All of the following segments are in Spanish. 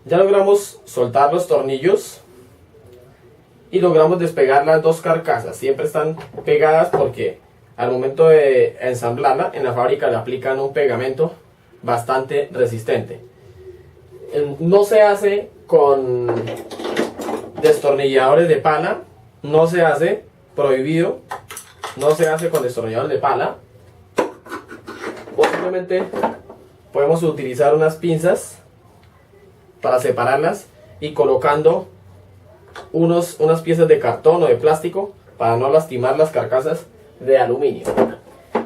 Ya logramos soltar los tornillos y logramos despegar las dos carcasas. Siempre están pegadas porque al momento de ensamblarla en la fábrica le aplican un pegamento bastante resistente. No se hace con destornilladores de pala, no se hace, prohibido, no se hace con destornilladores de pala. O simplemente podemos utilizar unas pinzas para separarlas y colocando unas piezas de cartón o de plástico para no lastimar las carcasas de aluminio.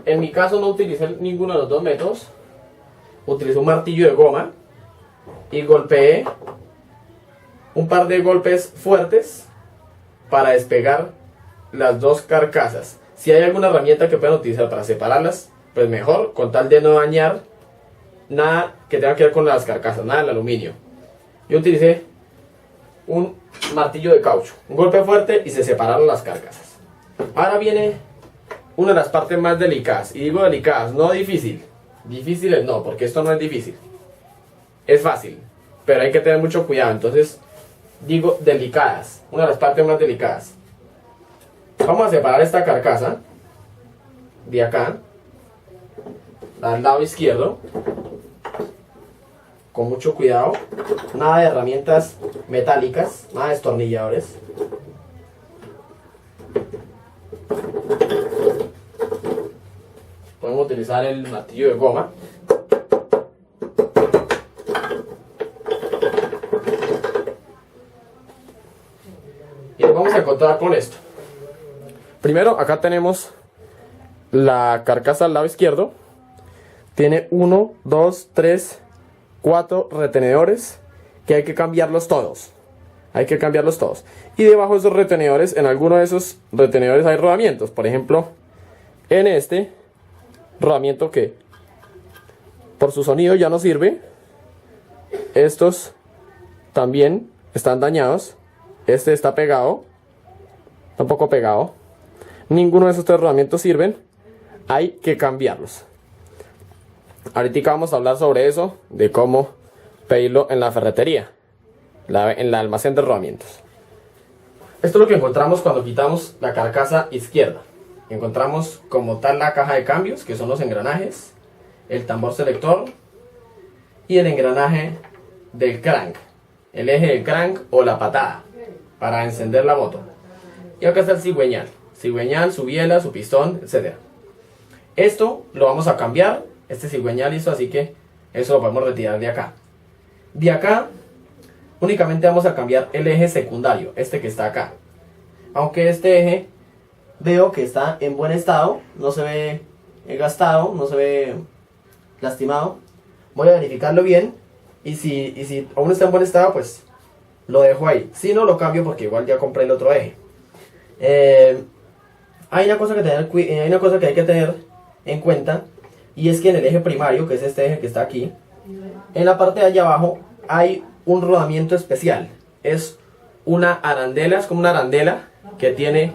En mi caso no utilicé ninguno de los dos métodos, utilicé un martillo de goma y golpeé un par de golpes fuertes para despegar las dos carcasas. Si hay alguna herramienta que puedan utilizar para separarlas, pues mejor, con tal de no dañar nada que tenga que ver con las carcasas, nada del aluminio. Yo utilicé un martillo de caucho, un golpe fuerte y se separaron las carcasas. Ahora viene una de las partes más delicadas, y digo delicadas, no difícil. Difíciles no, porque esto no es difícil, es fácil, pero hay que tener mucho cuidado. Entonces digo delicadas, una de las partes más delicadas. Vamos a separar esta carcasa de acá al lado izquierdo con mucho cuidado, nada de herramientas metálicas, nada de destornilladores. Podemos utilizar el martillo de goma. Y nos vamos a encontrar con esto. Primero, acá tenemos la carcasa al lado izquierdo. Tiene 1, 2, 3, 4 retenedores que hay que cambiarlos todos. Hay que cambiarlos todos. Y debajo de esos retenedores, en alguno de esos retenedores hay rodamientos. Por ejemplo, en este rodamiento que por su sonido ya no sirve. Estos también están dañados. Este está pegado, tampoco pegado. Ninguno de esos tres rodamientos sirven. Hay que cambiarlos. Ahorita vamos a hablar sobre eso, de cómo pedirlo en la ferretería, en el almacén de rodamientos. Esto es lo que encontramos cuando quitamos la carcasa izquierda. Encontramos como tal la caja de cambios, que son los engranajes, el tambor selector y el engranaje del crank, el eje del crank o la patada para encender la moto. Y acá está el cigüeñal, su biela, su pistón, etc. Esto lo vamos a cambiar. Este cigüeñal listo, así que eso lo podemos retirar de acá. De acá únicamente vamos a cambiar el eje secundario, este que está acá. Aunque este eje veo que está en buen estado, no se ve gastado, no se ve lastimado. Voy a verificarlo bien y si aún está en buen estado, pues lo dejo ahí. Si no, lo cambio porque igual ya compré el otro eje. Hay una cosa que hay que tener en cuenta, y es que en el eje primario, que es este eje que está aquí, en la parte de allá abajo hay un rodamiento especial. Es una arandela, es como una arandela que tiene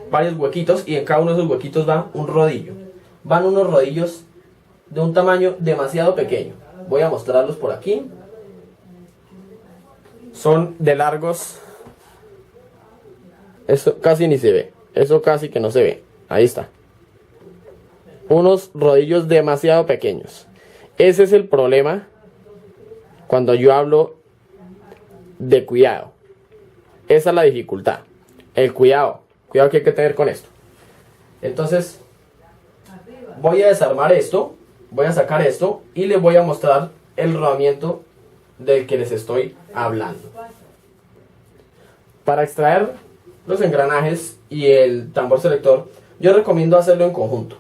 varios huequitos y en cada uno de esos huequitos va un rodillo. Van unos rodillos de un tamaño demasiado pequeño. Voy a mostrarlos por aquí. Son de largos. Esto casi ni se ve. Eso casi que no se ve. Ahí está. Unos rodillos demasiado pequeños. Ese es el problema cuando yo hablo de cuidado. Esa es la dificultad. El cuidado. Cuidado que hay que tener con esto. Entonces, voy a desarmar esto. Voy a sacar esto y les voy a mostrar el rodamiento del que les estoy hablando. Para extraer los engranajes y el tambor selector, yo recomiendo hacerlo en conjunto.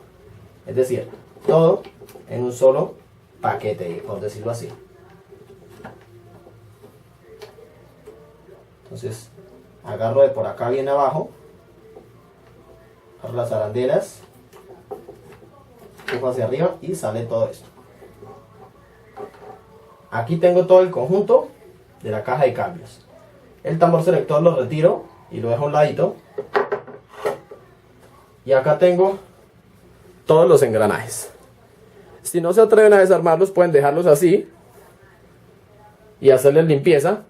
Es decir, todo en un solo paquete, por decirlo así. Entonces, agarro de por acá bien abajo, agarro las arandelas, empujo hacia arriba y sale todo esto. Aquí tengo todo el conjunto de la caja de cambios. El tambor selector lo retiro y lo dejo a un ladito. Y acá tengo todos los engranajes. Si no se atreven a desarmarlos, pueden dejarlos así y hacerles limpieza.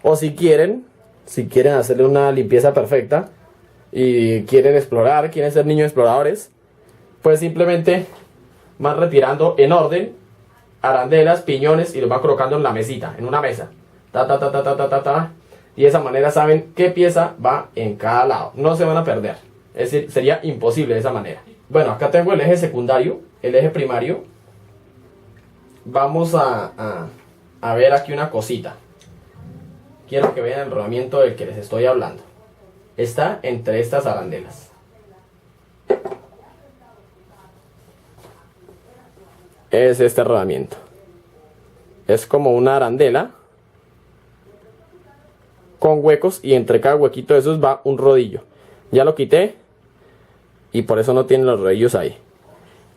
O si quieren hacerle una limpieza perfecta y quieren explorar, quieren ser niños exploradores, pues simplemente van retirando en orden arandelas, piñones y los van colocando en la mesita, en una mesa. Y de esa manera saben qué pieza va en cada lado. No se van a perder. Es decir, sería imposible de esa manera. Bueno, acá tengo el eje secundario, el eje primario. Vamos a ver aquí una cosita. Quiero que vean el rodamiento del que les estoy hablando. Está entre estas arandelas. Es este rodamiento. Es como una arandela con huecos y entre cada huequito de esos va un rodillo. Ya lo quité y por eso no tiene los rodillos ahí.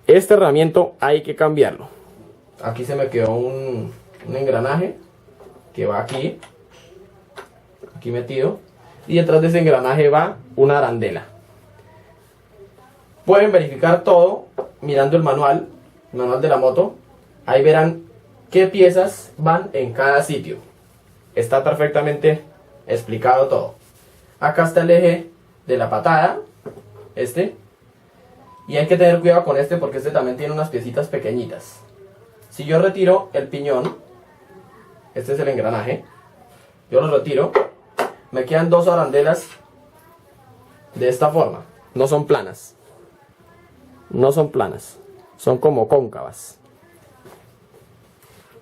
Este rodamiento hay que cambiarlo. Aquí se me quedó un engranaje que va aquí metido, y detrás de ese engranaje va una arandela. Pueden verificar todo mirando el manual de la moto. Ahí verán qué piezas van en cada sitio. Está perfectamente explicado todo. Acá está el eje de la patada, y hay que tener cuidado con este porque este también tiene unas piecitas pequeñitas. Si yo retiro el piñón, este es el engranaje, yo lo retiro, me quedan dos arandelas de esta forma. No son planas, son como cóncavas.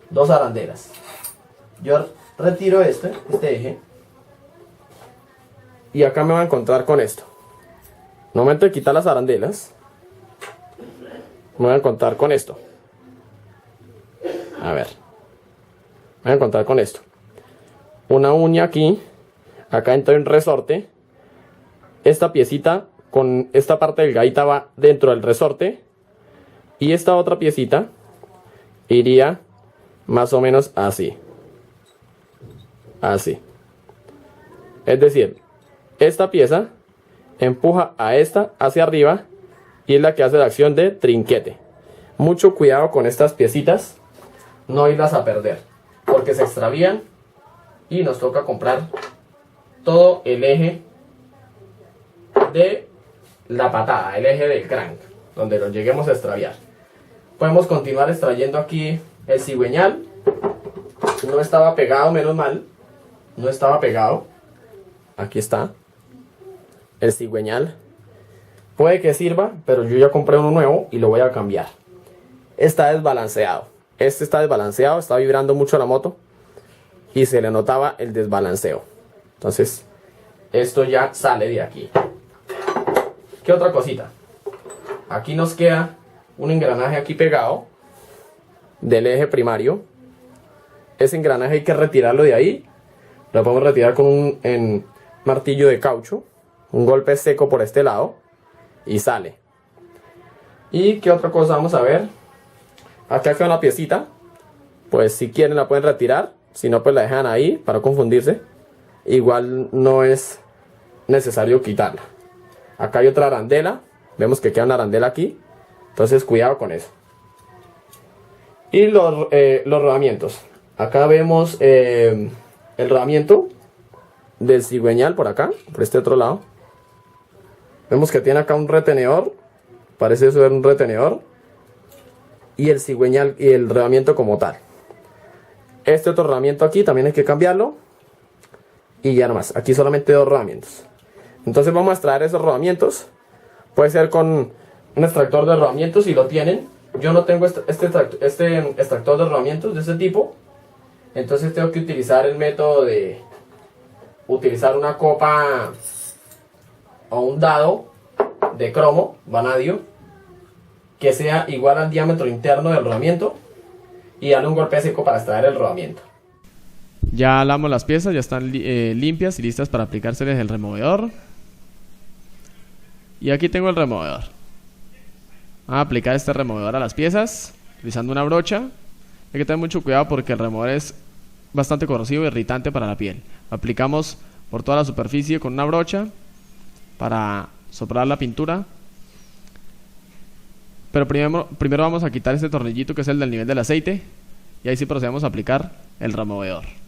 Dos arandelas. Yo retiro este eje, y acá me voy a encontrar con esto. No momento de quitar las arandelas, me voy a encontrar con esto. A ver, me voy a encontrar con esto. Una uña aquí. Acá entra un resorte. Esta piecita con esta parte delgadita va dentro del resorte. Y esta otra piecita iría más o menos así. Así. Es decir, esta pieza empuja a esta hacia arriba y es la que hace la acción de trinquete. Mucho cuidado con estas piecitas, no irlas a perder, porque se extravían y nos toca comprar todo el eje de la patada, el eje del crank, donde lo lleguemos a extraviar. Podemos continuar extrayendo aquí el cigüeñal. No estaba pegado, menos mal. No estaba pegado. Aquí está el cigüeñal. Puede que sirva, pero yo ya compré uno nuevo y lo voy a cambiar. Está desbalanceado. Este está desbalanceado, está vibrando mucho la moto y se le notaba el desbalanceo. Entonces, esto ya sale de aquí. ¿Qué otra cosita? Aquí nos queda un engranaje aquí pegado del eje primario. Ese engranaje hay que retirarlo de ahí. Lo podemos retirar con un martillo de caucho. Un golpe seco por este lado y sale. ¿Y qué otra cosa vamos a ver? Acá queda una piecita. Pues si quieren la pueden retirar. Si no, pues la dejan ahí para no confundirse. Igual no es necesario quitarla. Acá hay otra arandela. Vemos que queda una arandela aquí. Entonces cuidado con eso. Y los rodamientos. Acá vemos el rodamiento del cigüeñal por acá, por este otro lado. Vemos que tiene acá un retenedor. Parece ser un retenedor. Y el cigüeñal y el rodamiento como tal. Este otro rodamiento aquí también hay que cambiarlo. Y ya nomás. Aquí solamente dos rodamientos. Entonces vamos a extraer esos rodamientos. Puede ser con un extractor de rodamientos si lo tienen. Yo no tengo este extractor de rodamientos de ese tipo. Entonces tengo que utilizar el método de utilizar una copa o un dado de cromo, vanadio, que sea igual al diámetro interno del rodamiento y darle un golpe seco para extraer el rodamiento. Ya lavamos las piezas, ya están limpias y listas para aplicárseles el removedor. Y aquí tengo el removedor. Vamos a aplicar este removedor a las piezas utilizando una brocha. Hay que tener mucho cuidado porque el removedor es bastante corrosivo e irritante para la piel. Lo aplicamos por toda la superficie con una brocha para soplar la pintura. Pero primero vamos a quitar este tornillito que es el del nivel del aceite. Y ahí sí procedemos a aplicar el removedor.